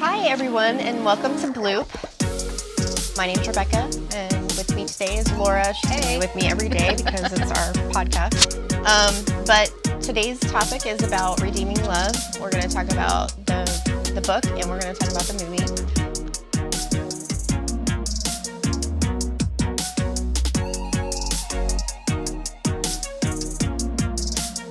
Hi, everyone, and welcome to Bloop. My name's Rebecca, and with me today is Laura. She's going to be with me every day because it's our podcast. But today's topic is about redeeming love. We're going to talk about the book, and we're going to talk about the movie.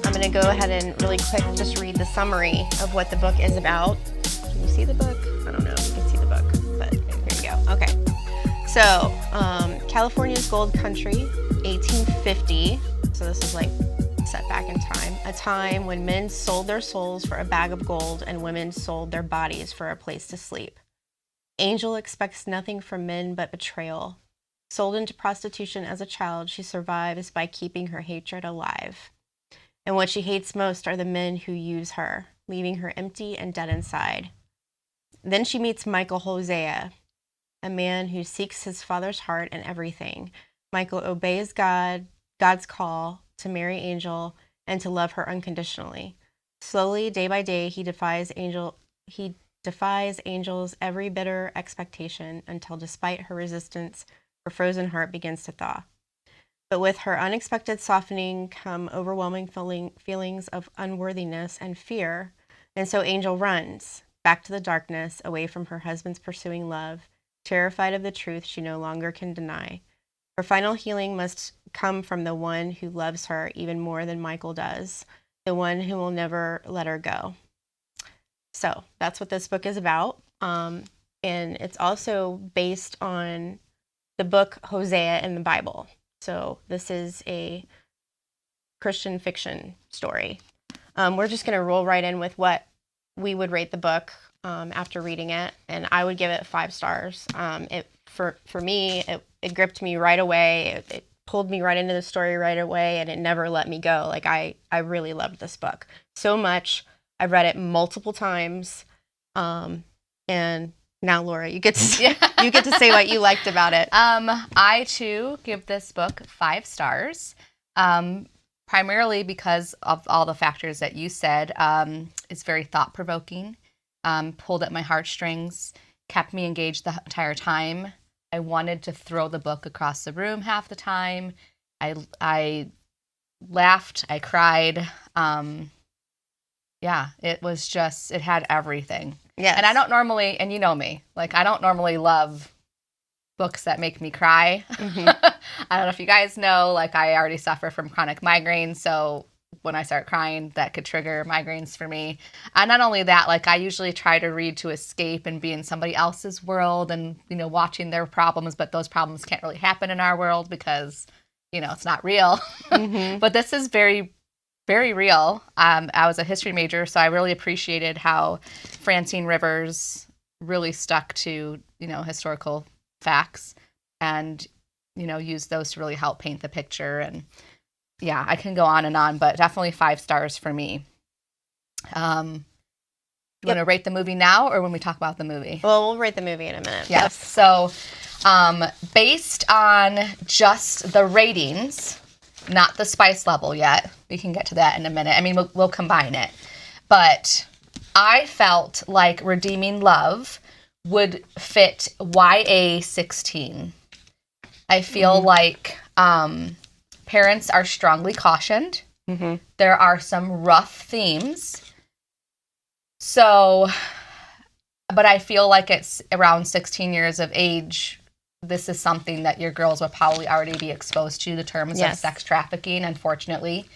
I'm going to go ahead and really quick just read the summary of what the book is about. Can you see the book? I don't know if you can see the book, but here you go. Okay. So, California's Gold Country, 1850. So this is like set back in time. A time when men sold their souls for a bag of gold and women sold their bodies for a place to sleep. Angel expects nothing from men but betrayal. Sold into prostitution as a child, she survives by keeping her hatred alive. And what she hates most are the men who use her, leaving her empty and dead inside. Then she meets Michael Hosea, a man who seeks his father's heart in everything. Michael obeys God's call to marry Angel and to love her unconditionally. Slowly, day by day, he defies Angel's every bitter expectation until, despite her resistance, her frozen heart begins to thaw. But with her unexpected softening come overwhelming feelings of unworthiness and fear, and so Angel runs back to the darkness, away from her husband's pursuing love, terrified of the truth she no longer can deny. Her final healing must come from the one who loves her even more than Michael does, the one who will never let her go. So that's what this book is about. And it's also based on the book Hosea in the Bible. So this is a Christian fiction story. We're just going to roll right in with what we would rate the book after reading it, and I would give it 5 stars. For me, it gripped me right away. It pulled me right into the story right away, and it never let me go. Like I really loved this book so much. I've read it multiple times, and now Laura, you get to say what you liked about it. I too give this book 5 stars. Primarily because of all the factors that you said. It's very thought-provoking, pulled at my heartstrings, kept me engaged the entire time. I wanted to throw the book across the room half the time. I laughed, I cried. It had everything. Yes. And I don't normally, and you know me, like I don't normally love books that make me cry. Mm-hmm. I don't know if you guys know, like I already suffer from chronic migraines, so when I start crying, that could trigger migraines for me. And not only that, like I usually try to read to escape and be in somebody else's world and, watching their problems, but those problems can't really happen in our world because, it's not real. Mm-hmm. But this is very, very real. I was a history major, so I really appreciated how Francine Rivers really stuck to, historical facts and use those to really help paint the picture. And yeah, I can go on, but definitely 5 stars for me. You want to rate the movie now or when we talk about the movie? Well, we'll rate the movie in a minute. Yes. So based on just the ratings, not the spice level yet, we can get to that in a minute. I mean, we'll combine it, but I felt like Redeeming Love would fit YA 16. I feel like parents are strongly cautioned. Mm-hmm. There are some rough themes. So, but I feel like it's around 16 years of age. This is something that your girls would probably already be exposed to, the terms of sex trafficking. Unfortunately,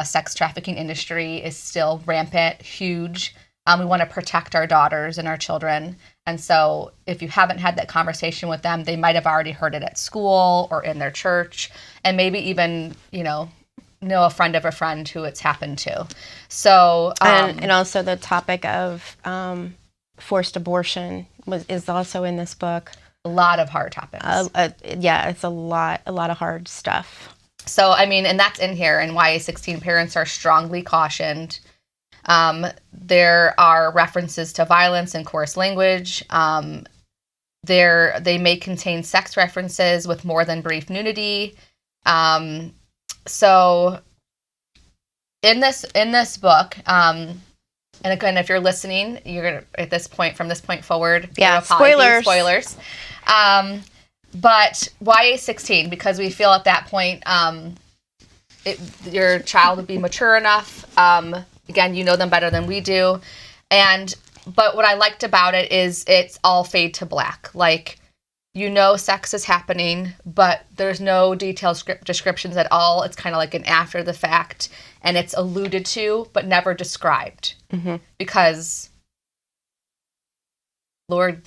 sex trafficking industry is still rampant, huge. We want to protect our daughters and our children. And so if you haven't had that conversation with them, they might have already heard it at school or in their church, and maybe even, know a friend of a friend who it's happened to. So and also the topic of forced abortion is also in this book. A lot of hard topics. It's a lot of hard stuff. So, I mean, and that's in here. And YA 16 parents are strongly cautioned. There are references to violence and coarse language. They may contain sex references with more than brief nudity. So in this book, and again, if you're listening, you're gonna at this point, from this point forward, Yeah, spoilers. But why age 16? Because we feel at that point, your child would be mature enough. Again, you know them better than we do, but what I liked about it is it's all fade to black. Like, sex is happening, but there's no detailed descriptions at all. It's kind of like an after the fact, and it's alluded to, but never described. Mm-hmm. Because, Lord,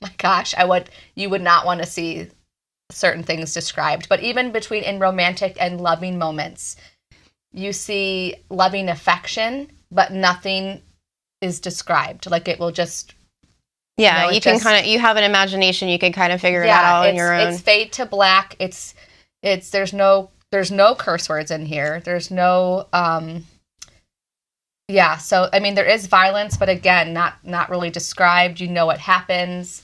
my gosh, you would not want to see certain things described. But even in romantic and loving moments, you see loving affection, but nothing is described. Like, it will just... Yeah, you have an imagination. You can kind of figure that out on your own. It's fade to black. There's no curse words in here. There's no, so, I mean, there is violence, but again, not really described. You know what happens.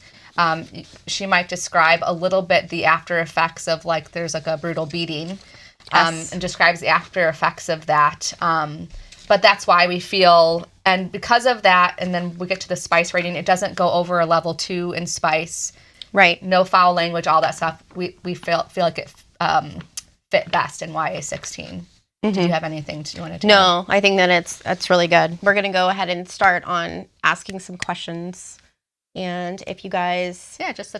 She might describe a little bit the after effects of, like, there's like a brutal beating, and describes the after effects of that. But that's why we feel, and because of that, and then we get to the spice rating, it doesn't go over a level 2 in spice. Right. No foul language, all that stuff. We feel like it fit best in YA 16. Mm-hmm. Do you have anything you want to do? No, I think that it's really good. We're going to go ahead and start on asking some questions. And if you guys... Yeah, just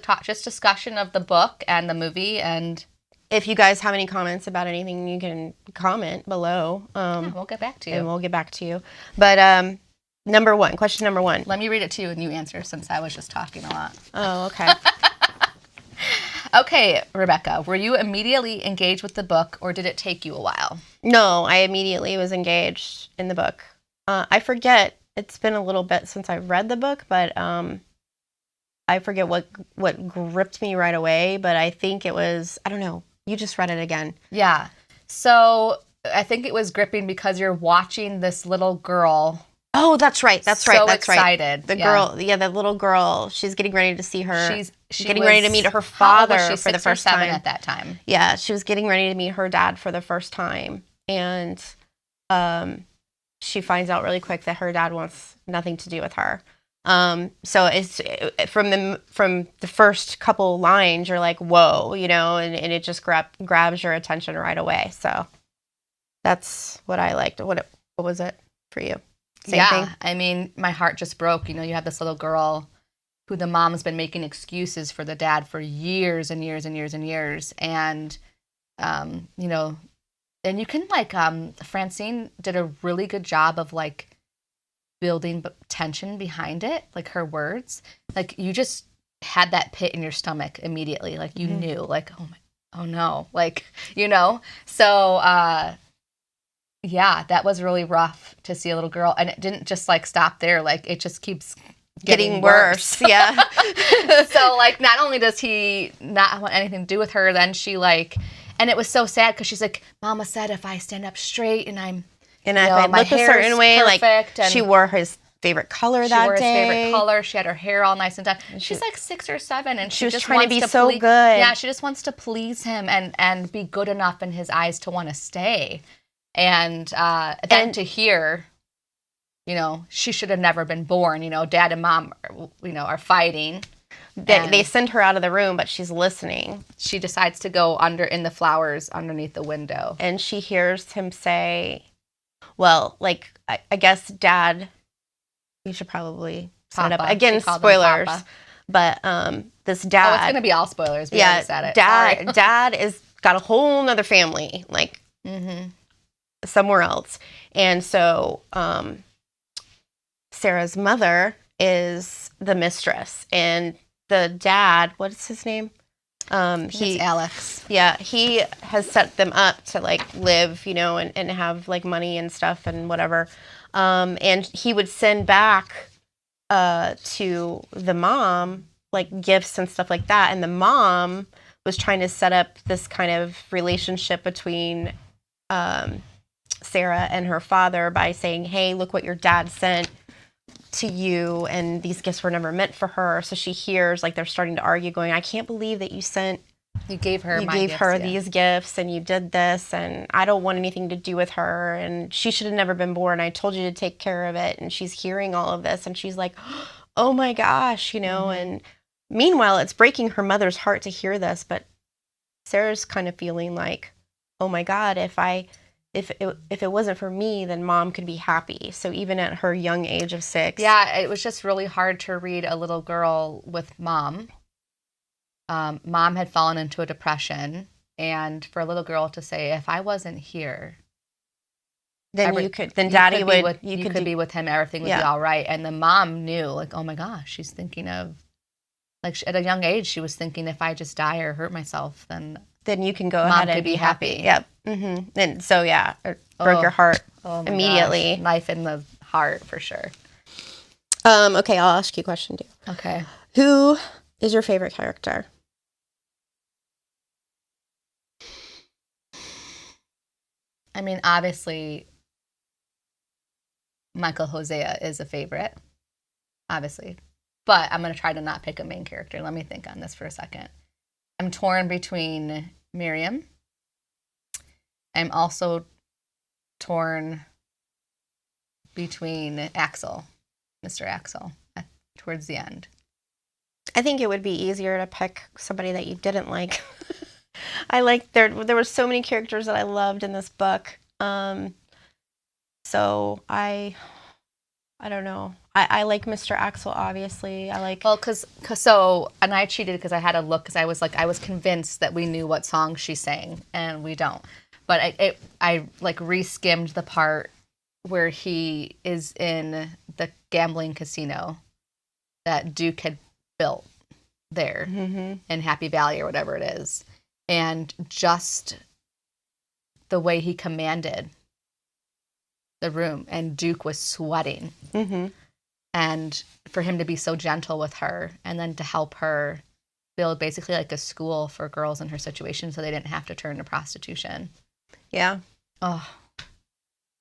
discussion of the book and the movie, and... If you guys have any comments about anything, you can comment below. We'll get back to you. And we'll get back to you. But question number 1. Let me read it to you and you answer, since I was just talking a lot. Oh, okay. Okay, Rebecca, were you immediately engaged with the book, or did it take you a while? No, I immediately was engaged in the book. I forget. It's been a little bit since I've read the book, but I forget what gripped me right away. But I think it was, I don't know. You just read it again. Yeah. So I think it was gripping because you're watching this little girl. Oh, that's right. That's excited. The girl, the little girl, she's getting ready to see her. She's getting ready to meet her father for the first time. At that time. Yeah, she was getting ready to meet her dad for the first time. And she finds out really quick that her dad wants nothing to do with her. So it's from the first couple lines, you're like, whoa, and it just grabs your attention right away. So that's what I liked. What was it for you? Same thing? I mean, my heart just broke. You have this little girl who the mom's been making excuses for the dad for years and years and years and years. And, and you can, like, Francine did a really good job of, like, building tension behind it, like her words. Like, you just had that pit in your stomach immediately. Like, you knew, like, oh no, like, So, that was really rough to see a little girl. And it didn't just, like, stop there. Like, it just keeps getting worse. Yeah. So, like, not only does he not want anything to do with her, then she, like, and it was so sad because she's like, Mama said if I stand up straight and I'm, and if I look a certain way, like, she wore his favorite color that day. She wore his favorite color. She had her hair all nice and done. She's like 6 or 7, and she was just trying to be so good. Yeah, she just wants to please him and be good enough in his eyes to want to stay. And then to hear, she should have never been born. Dad and Mom, are fighting. They send her out of the room, but she's listening. She decides to go in the flowers underneath the window. And she hears him say, well, like, I guess Dad, you should probably set it up. Again, spoilers. But this dad. Oh, it's going to be all spoilers. We already said it. Dad is got a whole nother family, like, somewhere else. And so Sarah's mother is the mistress. And the dad, what's his name? It's Alex. Yeah, he has set them up to, like, live, and have, like, money and stuff and whatever. And he would send back to the mom, like, gifts and stuff like that. And the mom was trying to set up this kind of relationship between Sarah and her father by saying, hey, look what your dad sent to you, and these gifts were never meant for her. So she hears, like, they're starting to argue, going, I can't believe that you sent You gave her you my gave gifts, her yeah. these gifts and you did this and I don't want anything to do with her and she should have never been born. I told you to take care of it. And she's hearing all of this and she's like, oh my gosh, and meanwhile it's breaking her mother's heart to hear this, but Sarah's kind of feeling like, oh my God, if it wasn't for me, then mom could be happy. So even at her young age of 6. Yeah, it was just really hard to read a little girl with mom. Mom had fallen into a depression, and for a little girl to say, if I wasn't here, then daddy would, you could be with him, everything would be all right. And the mom knew, like, oh my gosh, she's thinking of, like, at a young age, she was thinking, if I just die or hurt myself, then you can go ahead and be happy. Yep. And so, yeah, it broke your heart immediately. Gosh. Knife in the heart, for sure. Okay, I'll ask you a question, too. Okay. Who is your favorite character? I mean, obviously, Michael Hosea is a favorite, obviously. But I'm going to try to not pick a main character. Let me think on this for a second. I'm torn between Miriam. I'm also torn between Axel, Mr. Axel, towards the end. I think it would be easier to pick somebody that you didn't like. I like there were so many characters that I loved in this book. So I don't know. I like Mr. Axel, obviously. I like... Well, and I cheated because I had to look because I was convinced that we knew what song she sang, and we don't. But I re-skimmed the part where he is in the gambling casino that Duke had built there in Happy Valley or whatever it is. And just the way he commanded the room, and Duke was sweating. And for him to be so gentle with her, and then to help her build basically like a school for girls in her situation so they didn't have to turn to prostitution. Yeah. Oh,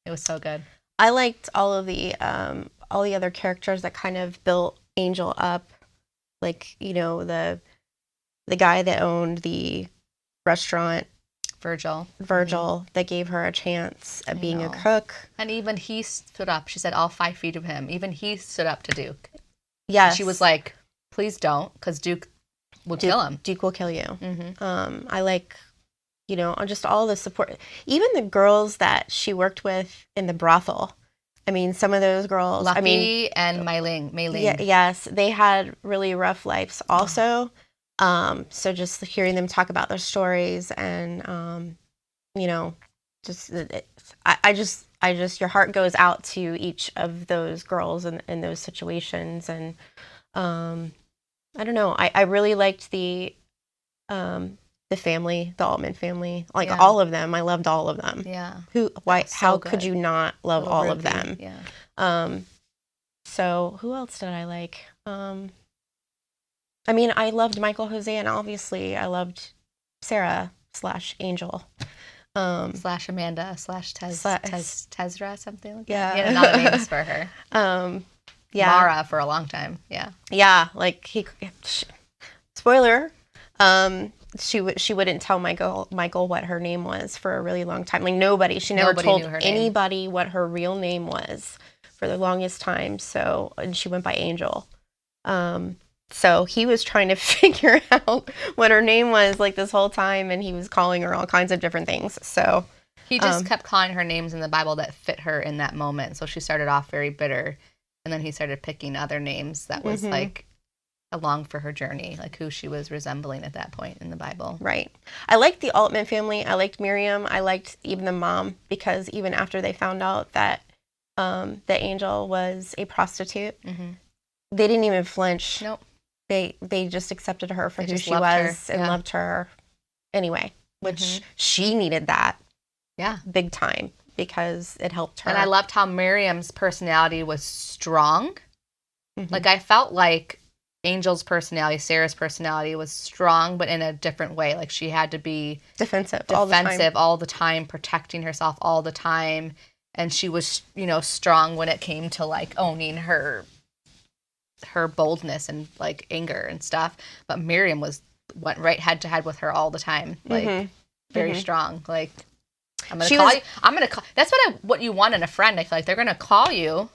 it was so good. I liked all the other characters that kind of built Angel up. Like, the guy that owned the restaurant, Virgil, that gave her a chance at being a cook. And even he stood up. She said all 5 feet of him. Even he stood up to Duke. Yes. And she was like, please don't, because Duke will kill him. Duke will kill you. I like, just all the support. Even the girls that she worked with in the brothel. I mean, some of those girls. Lucky and Mei Ling. Yes, they had really rough lives also. So just hearing them talk about their stories and, your heart goes out to each of those girls in those situations. And, I don't know, I really liked the family, the Altman family, all of them. I loved all of them. Yeah. How could you not love all of them? Yeah. So who else did I like? I mean, I loved Michael Jose, and obviously I loved Sarah / Angel. / Amanda / Tezra, something like that. Yeah. He had a lot of names for her. Yeah. Mara for a long time. Yeah. Yeah, spoiler, she wouldn't tell Michael what her name was for a really long time. Like she never told anybody what her real name was for the longest time. So, and she went by Angel. So he was trying to figure out what her name was this whole time, and he was calling her all kinds of different things. So he just kept calling her names in the Bible that fit her in that moment. So she started off very bitter, and then he started picking other names that was along for her journey, who she was resembling at that point in the Bible. Right. I liked the Altman family. I liked Miriam. I liked even the mom, because even after they found out that the Angel was a prostitute, they didn't even flinch. Nope. They just accepted her for who she was and loved her anyway, which she needed that. Yeah. Big time, because it helped her. And I loved how Miriam's personality was strong. I felt like Angel's personality, Sarah's personality was strong, but in a different way. She had to be defensive all the time, protecting herself all the time. And she was, strong when it came to owning her boldness and anger and stuff. But Miriam was went right head to head with her all the time. Like, very strong. Like, I'm going to She call was- you. I'm going to call. That's what you want in a friend. I feel like they're going to call you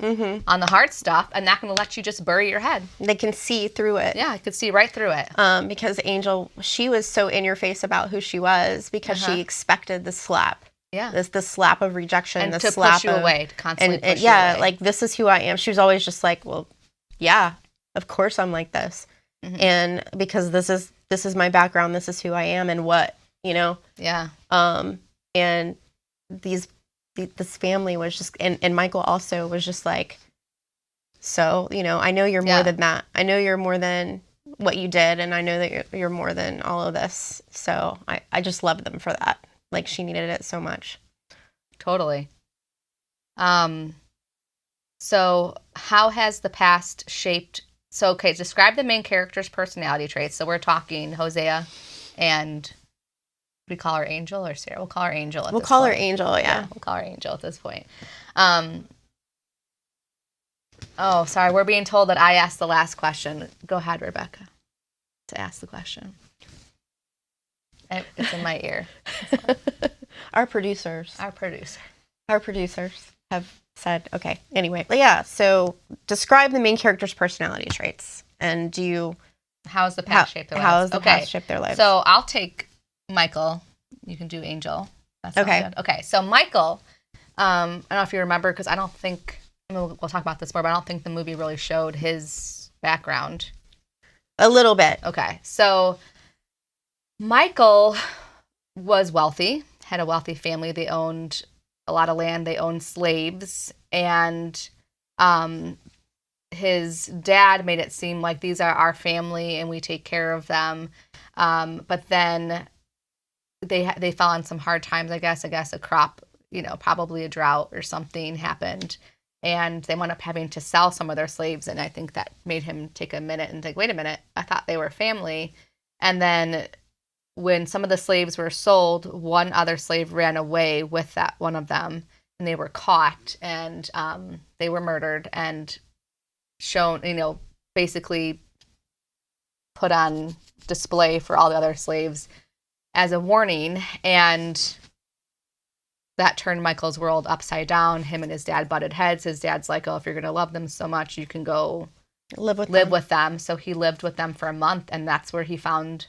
on the hard stuff and not going to let you just bury your head. They can see through it. Yeah, I could see right through it. Because Angel, she was so in your face about who she was because she expected the slap. Yeah. The slap of rejection. And the to slap push you away, to constantly push you yeah, away. like, this is who I am. She was always just like, well, yeah, of course I'm like this. And because this is my background, this is who I am and what, you know? Yeah. And this family was just, and Michael also was just like, so, you know, I know you're more than that. I know you're more than what you did, and I know that you're more than all of this. So I just love them for that. Like, she needed it so much. Totally. So how has the past shaped... So, okay, describe the main character's personality traits. So we're talking Hosea and... We call her Angel or Sarah? We'll call her Angel at We'll this call point. her Angel, yeah. We'll call her Angel at this point. Oh, sorry. We're being told that I asked the last question. Go ahead, Rebecca, to ask the question. It's in my ear. Our producers Our producer. have said, okay, anyway. But yeah, so describe the main character's personality traits. And do you... How's the past shaped their lives? How has the past shaped their lives? So I'll take Michael. You can do Angel. That sounds good. Okay, so Michael, I don't know if you remember, because I don't think... we'll talk about this more, but I don't think the movie really showed his background. A little bit. Okay, so Michael was wealthy, had a wealthy family. They owned a lot of land. They owned slaves. And his dad made it seem like these are our family and we take care of them. But then they fell on some hard times, I guess. A crop, probably a drought or something happened. And they wound up having to sell some of their slaves. And I think that made him take a minute and think, wait a minute, I thought they were family. And then when some of the slaves were sold, one other slave ran away with that one of them. And they were caught and they were murdered and shown, basically put on display for all the other slaves as a warning. And that turned Michael's world upside down. Him and his dad butted heads. His dad's like, oh, if you're going to love them so much, you can go live with them. So he lived with them for a month, and that's where he found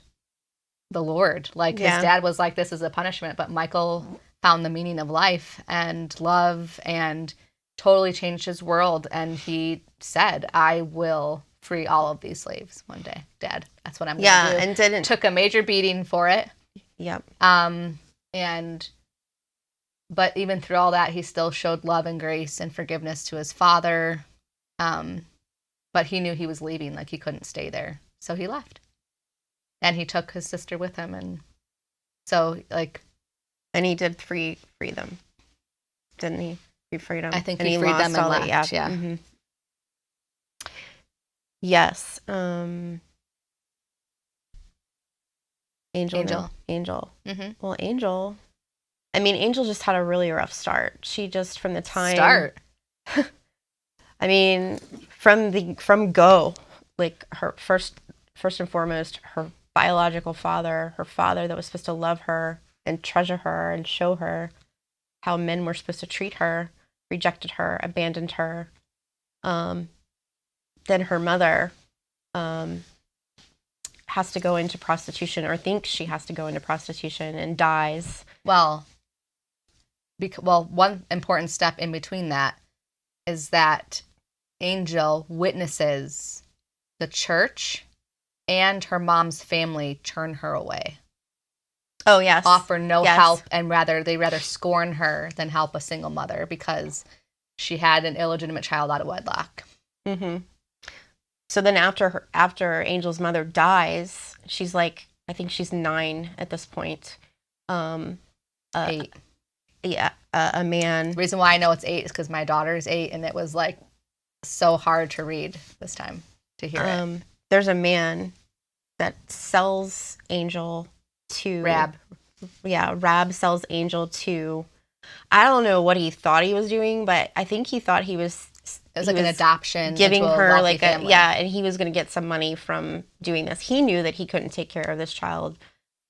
the Lord. Like, his dad was like, this is a punishment, but Michael found the meaning of life and love and totally changed his world. And he said, I will free all of these slaves one day, Dad. That's what I'm going to do. And took a major beating for it. Yep. But even through all that, he still showed love and grace and forgiveness to his father. But he knew he was leaving, like he couldn't stay there. So he left. And he took his sister with him. And so, and he did free them. Didn't he? He freed them. I think he freed them and left, yeah. Mm-hmm. Yes. Angel. Mm-hmm. Well, Angel just had a really rough start. She just, from the time... I mean, from go, like, her first and foremost, her biological father, her father that was supposed to love her and treasure her and show her how men were supposed to treat her, rejected her, abandoned her. Then her mother has to go into prostitution, or thinks she has to go into prostitution, and dies. Well, one important step in between that is that Angel witnesses the church and her mom's family turn her away. Oh, yes. Offer no help, and they rather scorn her than help a single mother because she had an illegitimate child out of wedlock. Mm-hmm. So then after Angel's mother dies, she's like, I think she's 9 at this point. 8. Yeah, a man. The reason why I know it's 8 is because my daughter's 8, and it was like so hard to read this time, to hear it. There's a man that sells Angel to... Rab. Yeah, Rab sells Angel to... I don't know what he thought he was doing, but I think he thought he was It was like an adoption, giving into a her wealthy like family. and he was going to get some money from doing this. He knew that he couldn't take care of this child.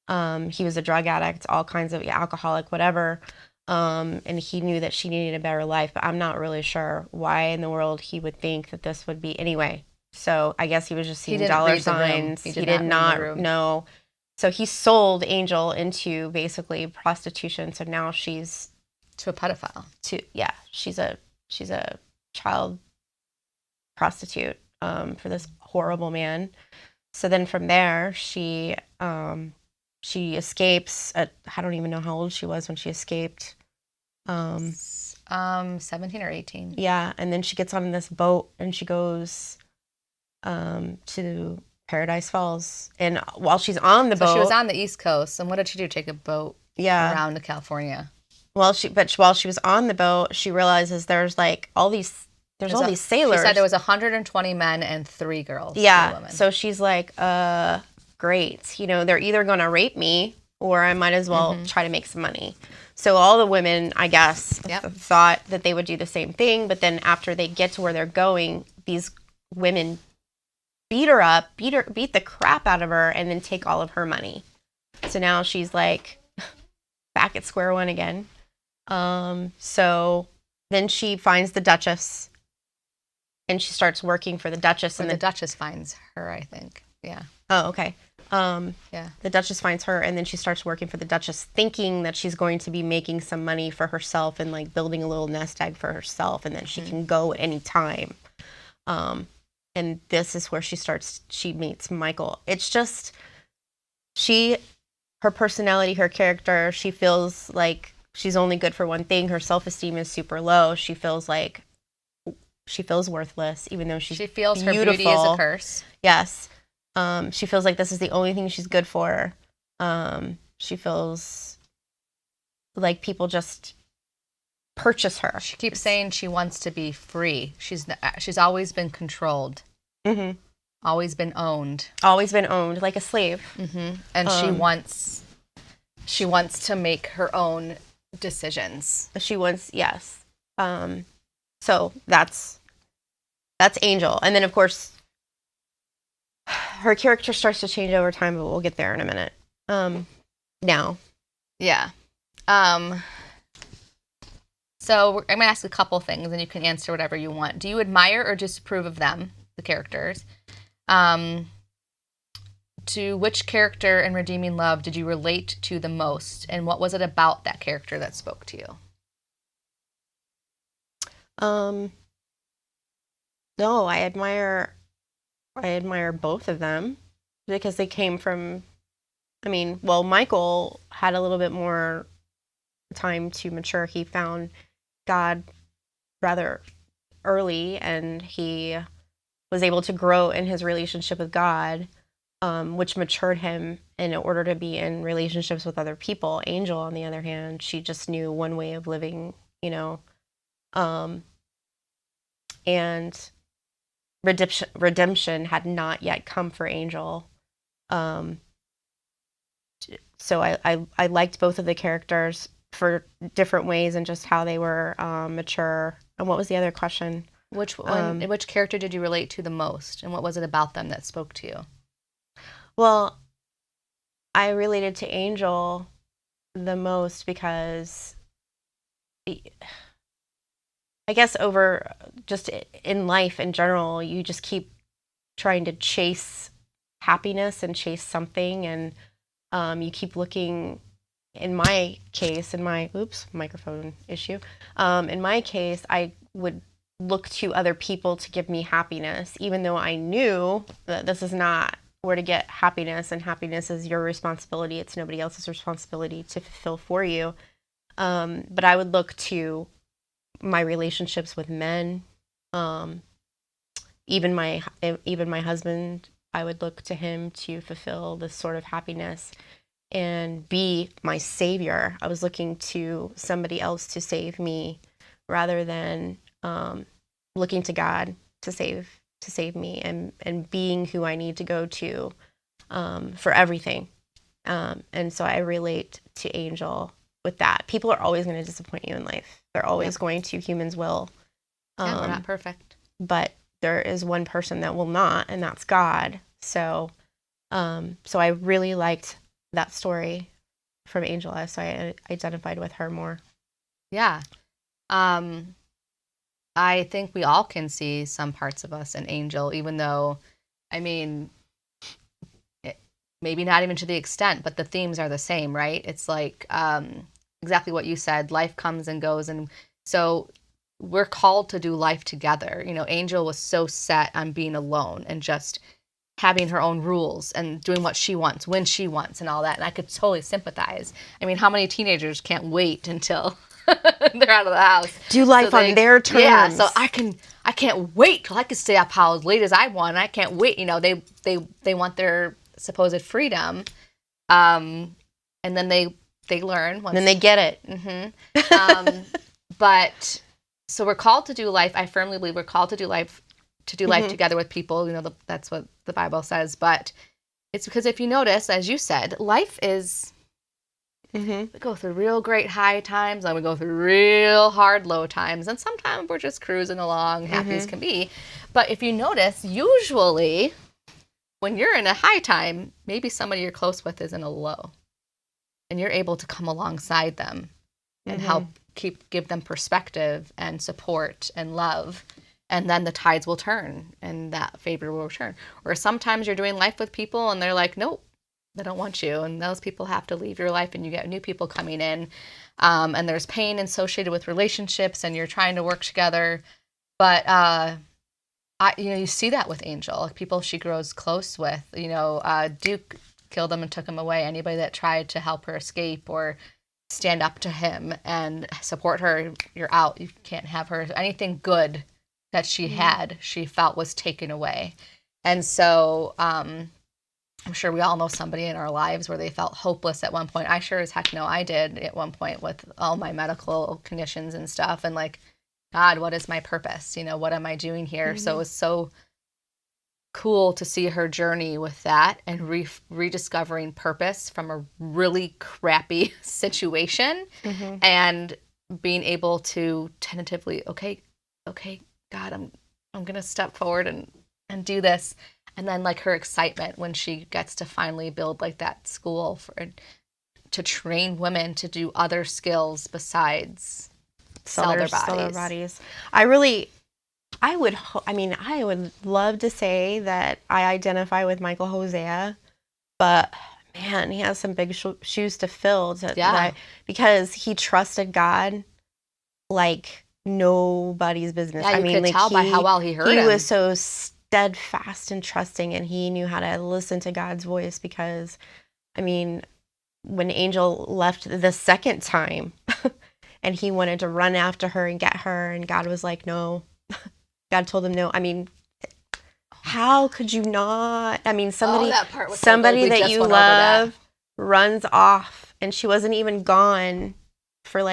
He was a drug addict, all kinds of alcoholic, whatever. And he knew that she needed a better life, but I'm not really sure why in the world he would think that this would be anyway. So I guess he was just seeing dollar signs. He did not know. So he sold Angel into basically prostitution. So now she's to a pedophile. She's a child prostitute for this horrible man. So then from there, she escapes at, I don't even know how old she was when she escaped. 17 or 18. Yeah, and then she gets on this boat and she goes to Paradise Falls. And while she's on the boat, she was on the East Coast. And what did she do? Take a boat around to California. While she was on the boat, she realizes there's like all these sailors. She said there was 120 men and 3 girls. Yeah. So she's like, great. You know, they're either going to rape me or I might as well try to make some money. So all the women, I guess, thought that they would do the same thing. But then after they get to where they're going, these women beat her up, beat the crap out of her, and then take all of her money. So now she's like back at square one again. So then she finds the Duchess and she starts working for the Duchess. And the Duchess finds her, I think. Yeah. Oh, okay. Yeah. The Duchess finds her, and then she starts working for the Duchess, thinking that she's going to be making some money for herself and like building a little nest egg for herself, and then she can go at any time. And this is where she meets Michael. It's just, her personality, her character, she feels like she's only good for one thing. Her self-esteem is super low. She feels worthless, even though she feels beautiful. Her beauty is a curse. Yes. She feels like this is the only thing she's good for. She feels like people just purchase her. She keeps saying she wants to be free. She's always been controlled. Mm-hmm. Always been owned. Always been owned like a slave. Mm-hmm. And she wants to make her own decisions. Yes. So that's Angel. And then of course her character starts to change over time, but we'll get there in a minute. Now. Yeah. So I'm going to ask a couple things, and you can answer whatever you want. Do you admire or disapprove of them, the characters? To which character in Redeeming Love did you relate to the most, and what was it about that character that spoke to you? No, I admire both of them because they came from, Michael had a little bit more time to mature. He found God rather early, and he was able to grow in his relationship with God, which matured him in order to be in relationships with other people. Angel, on the other hand, she just knew one way of living, and redemption had not yet come for Angel. So I liked both of the characters for different ways and just how they were mature. And what was the other question? Which character did you relate to the most, and what was it about them that spoke to you? Well, I related to Angel the most because I guess over just in life in general, you just keep trying to chase happiness and chase something, and you keep looking. In my case, microphone issue. In my case, I would look to other people to give me happiness, even though I knew that this is not where to get happiness, and happiness is your responsibility. It's nobody else's responsibility to fulfill for you. But I would look to my relationships with men, even my husband. I would look to him to fulfill this sort of happiness and be my savior. I was looking to somebody else to save me rather than looking to God to save me, and being who I need to go to for everything. And so I relate to Angel with that. People are always going to disappoint you in life. They're always going to. Humans will. Yeah, we're not perfect. But there is one person that will not, and that's God. So, so I really liked that story from Angela, so I identified with her more. Yeah. I think we all can see some parts of us in Angel, even though, I mean, maybe not even to the extent, but the themes are the same, right? It's like exactly what you said. Life comes and goes, and so we're called to do life together. You know, Angel was so set on being alone and just having her own rules and doing what she wants, when she wants, and all that. And I could totally sympathize. I mean, how many teenagers can't wait until they're out of the house? Do life on their terms. Yeah, so I can't wait till I can stay up how late as I want. I can't wait. You know, they want their supposed freedom, and then they learn. Once, then they get it. Mm-hmm. But so we're called to do life. I firmly believe we're called to do life together with people. You know, that's what the Bible says. But it's because if you notice, as you said, life is. We go through real great high times, and we go through real hard low times, and sometimes we're just cruising along, happy as can be. But if you notice, usually when you're in a high time, maybe somebody you're close with is in a low, and you're able to come alongside them and help give them perspective and support and love, and then the tides will turn and that favor will return. Or sometimes you're doing life with people and they're like, nope, they don't want you, and those people have to leave your life, and you get new people coming in, and there's pain associated with relationships, and you're trying to work together. But you see that with Angel, like people she grows close with. You know, Duke killed him and took him away. Anybody that tried to help her escape or stand up to him and support her, you're out. You can't have her. Anything good that she had, she felt was taken away, and so. I'm sure we all know somebody in our lives where they felt hopeless at one point. I sure as heck know I did at one point with all my medical conditions and stuff. And like, God, what is my purpose? You know, what am I doing here? So it was so cool to see her journey with that and rediscovering purpose from a really crappy situation and being able to tentatively, okay, God, I'm going to step forward and do this. And then like her excitement when she gets to finally build like that school to train women to do other skills besides sell their bodies. I would love to say that I identify with Michael Hosea, but man, he has some big shoes to fill because he trusted God like nobody's business. Yeah, you could tell by how well he heard him. He was so steadfast and trusting, and he knew how to listen to God's voice because, I mean, when Angel left the second time and he wanted to run after her and get her, and God was like, no. God told him no. I mean, how could you not? I mean, somebody that you love runs off, and she wasn't even gone for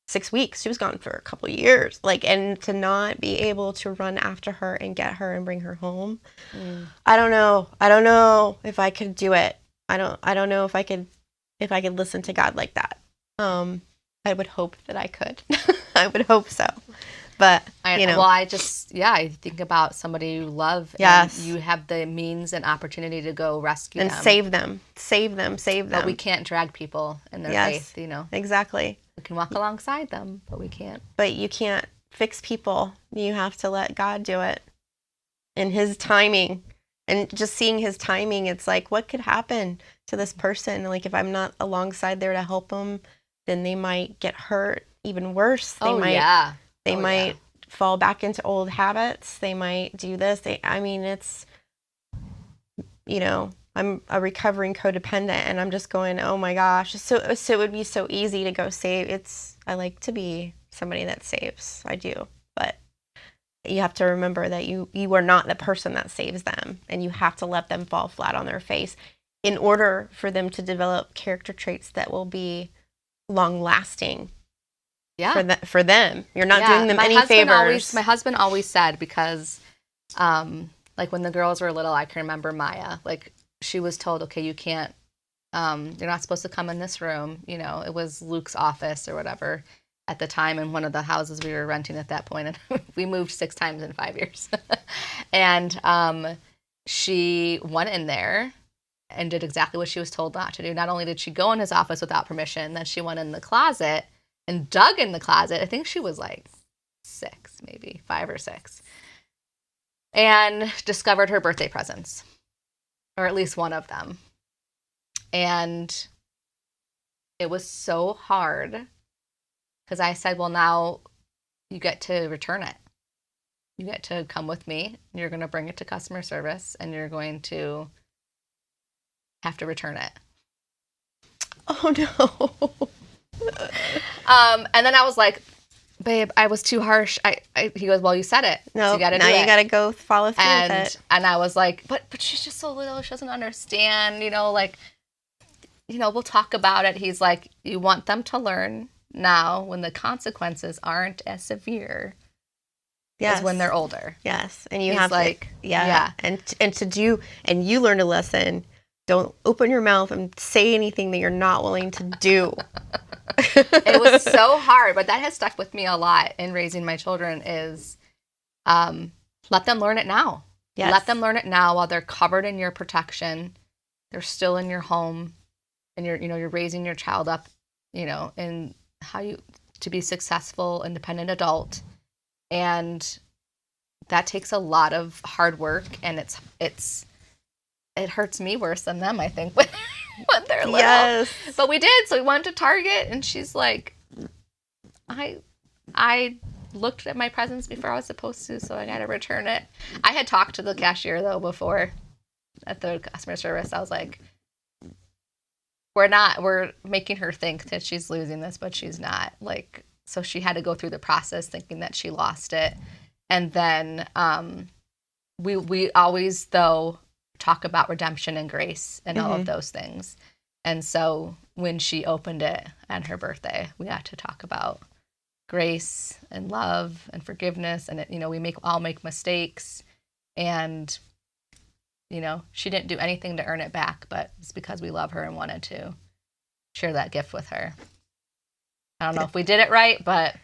6 weeks. She was gone for a couple of years. And to not be able to run after her and get her and bring her home. I don't know. I don't know if I could do it. I don't know if I could listen to God like that. I would hope that I could. I would hope so. But, I think about somebody you love. Yes. And you have the means and opportunity to go rescue them. And save them. But we can't drag people in their faith, Exactly. We can walk alongside them, but we can't. But you can't fix people. You have to let God do it in his timing. And just seeing his timing, it's like, what could happen to this person? Like, if I'm not alongside there to help them, then they might get hurt even worse. They might fall back into old habits. They might do this. I'm a recovering codependent, and I'm just going, oh my gosh. So it would be so easy to go save. I like to be somebody that saves. I do. But you have to remember that you are not the person that saves them, and you have to let them fall flat on their face in order for them to develop character traits that will be long lasting. Yeah. For them. You're not doing them any favors. My husband always said, because when the girls were little, I can remember Maya, she was told, okay, you can't, you're not supposed to come in this room. It was Luke's office or whatever. at the time in one of the houses we were renting at that point. And we moved 6 times in 5 years. And she went in there and did exactly what she was told not to do. Not only did she go in his office without permission, then she went in the closet and dug in the closet. I think she was like 6, maybe 5 or 6, and discovered her birthday presents, or at least one of them. And it was so hard because I said, well, now you get to return it. You get to come with me. You're going to bring it to customer service, and you're going to have to return it. Oh, no. And then I was like, babe, I was too harsh. He goes, well, you said it. No, so you gotta now do you it. got to go follow through with it. And I was like, but she's just so little. She doesn't understand, like, we'll talk about it. He's like, you want them to learn now when the consequences aren't as severe as when they're older. Yes. And you He's have like, to, yeah. And you learned a lesson. Don't open your mouth and say anything that you're not willing to do. It was so hard, but that has stuck with me a lot in raising my children is let them learn it now. Yes. Let them learn it now while they're covered in your protection. They're still in your home, and you're raising your child up, in to be successful, independent adult. And that takes a lot of hard work, and it hurts me worse than them, I think, when they're little. Yes. But we did. So we went to Target, and she's like, I looked at my presents before I was supposed to, so I got to return it. I had talked to the cashier, though, before at the customer service. I was like, we're making her think that she's losing this, but she's not. Like, so she had to go through the process thinking that she lost it. And then we always, though, talk about redemption and grace and all of those things. And so when she opened it on her birthday, we had to talk about grace and love and forgiveness. And, we all make mistakes. And, she didn't do anything to earn it back, but it's because we love her and wanted to share that gift with her. I don't know if we did it right, but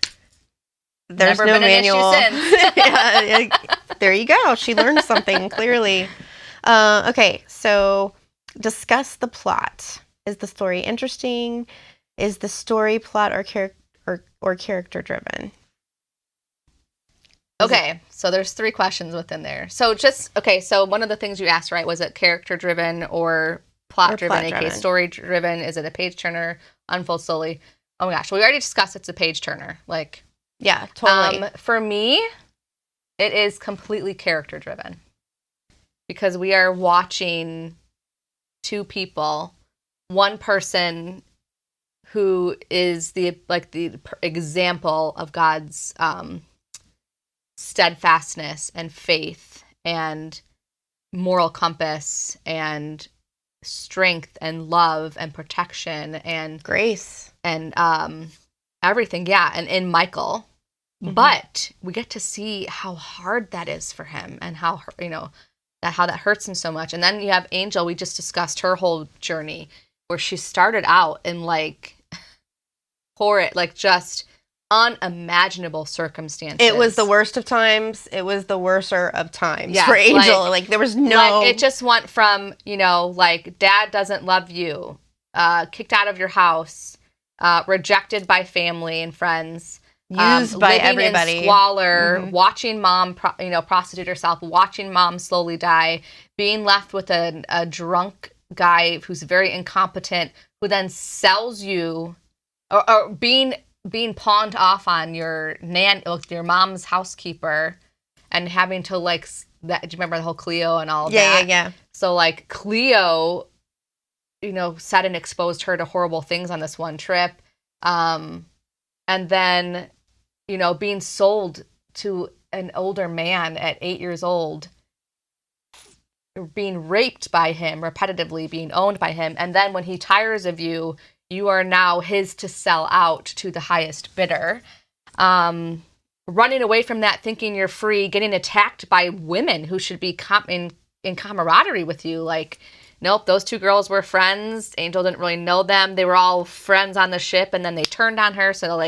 there's never no been manual. An issue since. Yeah, there you go. She learned something, clearly. Okay, so discuss the plot. Is the story interesting? Is the story plot or character driven? Okay, so there's 3 questions within there. So so one of the things you asked, right, was it character driven or plot driven, aka story driven? Is it a page turner, unfold slowly? Oh my gosh, we already discussed it's a page turner. Like, yeah, totally. For me, it is completely character driven because we are watching 2 people, one person who is the example of God's steadfastness and faith and moral compass and strength and love and protection and grace and everything. Yeah. And in Michael, but we get to see how hard that is for him and how that hurts him so much. And then you have Angel. We just discussed her whole journey where she started out in horrid, just unimaginable circumstances. It was the worst of times. It was the worser of times for Angel. There was no... it just went from, dad doesn't love you, kicked out of your house, rejected by family and friends, used by living everybody, in squalor, watching mom, prostitute herself, watching mom slowly die, being left with a drunk guy who's very incompetent, who then sells you, or being pawned off on your your mom's housekeeper, and having to that. Do you remember the whole Cleo and all of that? Yeah. So Cleo, said and exposed her to horrible things on this one trip, and then being sold to an older man at 8 years old, being raped by him repetitively, being owned by him, and then when he tires of you, you are now his to sell out to the highest bidder. Running away from that, thinking you're free, getting attacked by women who should be in camaraderie with you. Nope, those 2 girls were friends. Angel didn't really know them. They were all friends on the ship, and then they turned on her. So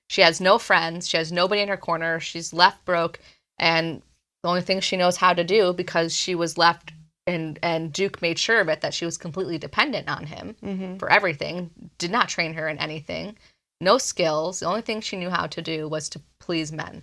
She has no friends. She has nobody in her corner. She's left broke. And the only thing she knows how to do, because she was left, and Duke made sure of it, that she was completely dependent on him for everything, did not train her in anything, no skills. The only thing she knew how to do was to please men.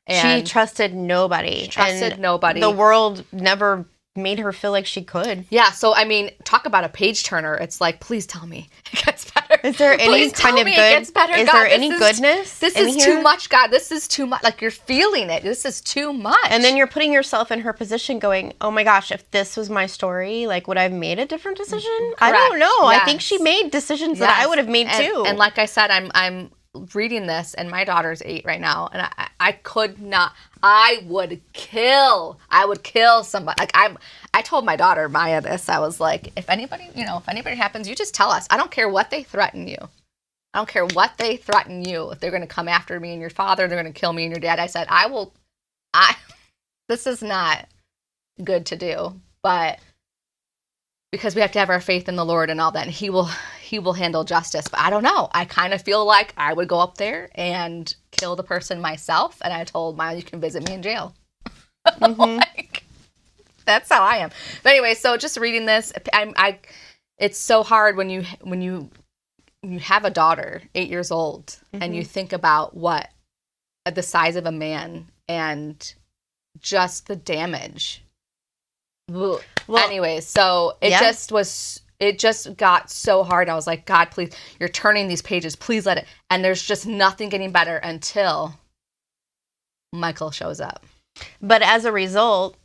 And she trusted nobody. The world never made her feel like she could. Yeah, so I mean, talk about a page turner. It's like, please tell me it gets better. Is there any kind of good? It gets better. Is there any goodness? This is too much, God. This is too much. Like, you're feeling it. This is too much. And then you're putting yourself in her position, going, "Oh my gosh, if this was my story, like, would I have made a different decision?" Correct. I don't know. Yes. I think she made decisions that I would have made too. And like I said, I'm reading this, and my daughter's 8 right now, and I could not. I would kill somebody. Like, I told my daughter Maya this. I was like, if anybody happens, you just tell us. I don't care what they threaten you. I don't care what they threaten you. If they're going to come after me and your father, they're going to kill me and your dad. I said, this is not good to do, but because we have to have our faith in the Lord and all that, and He will handle justice. But I don't know. I kind of feel like I would go up there and kill the person myself. And I told Maya, you can visit me in jail. Like, that's how I am. But anyway, so just reading this, it's so hard when you have a daughter, 8 years old, and you think about what the size of a man and just the damage. Well, anyway, so it just got so hard. I was like, God, please, you're turning these pages. Please let it. And there's just nothing getting better until Michael shows up. But as a result,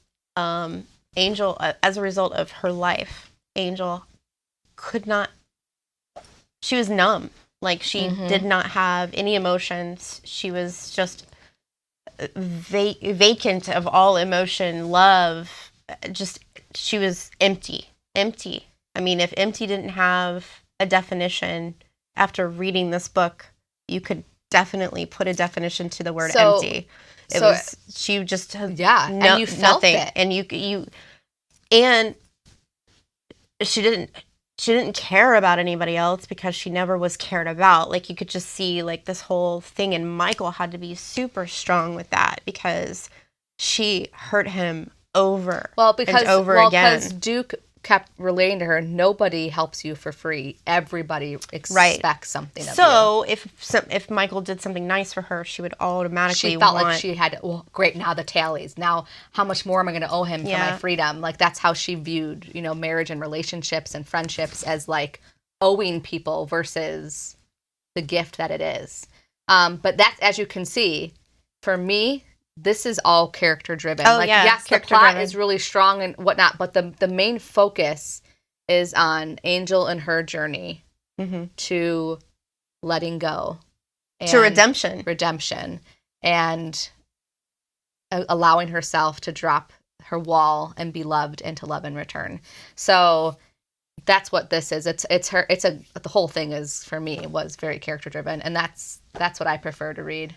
Angel, as a result of her life, Angel could not, she was numb. Like, she did not have any emotions. She was just vacant of all emotion, love. Just, she was empty. I mean, if empty didn't have a definition, after reading this book, you could definitely put a definition to the word empty. She just had and you felt nothing. it. And she didn't care about anybody else because she never was cared about. Like, you could just see, like, this whole thing, and Michael had to be super strong with that because she hurt him over and over again. Because Duke kept relating to her, nobody helps you for free. Everybody expects something of you. So if Michael did something nice for her, she would automatically like she had, well, great, now the tallies. Now, how much more am I going to owe him for my freedom? Like, that's how she viewed, marriage and relationships and friendships, as like owing people versus the gift that it is. But that's, as you can see, for me, this is all character driven. Yes, the plot is really strong and whatnot, but the main focus is on Angel and her journey to letting go, to redemption, and allowing herself to drop her wall and be loved and to love in return. So that's what this is. The whole thing is, for me, was very character driven, and that's what I prefer to read.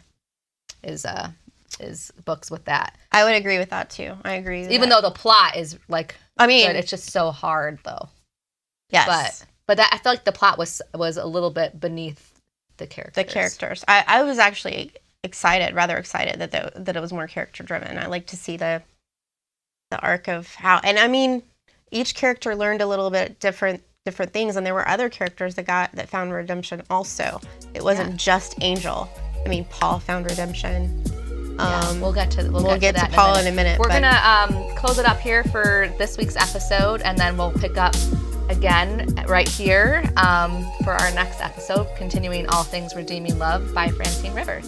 Is books with that. I would agree with that too. I agree with Even though the plot is like, good, it's just so hard though. Yes. But I feel like the plot was a little bit beneath the characters. I was actually rather excited that it was more character driven. I like to see the arc of how, and I mean, each character learned a little bit different things, and there were other characters that found redemption also. It wasn't just Angel. I mean, Paul found redemption. We'll get to that Paul in a minute. We're gonna close it up here for this week's episode, and then we'll pick up again right here for our next episode, continuing All Things Redeeming Love by Francine Rivers.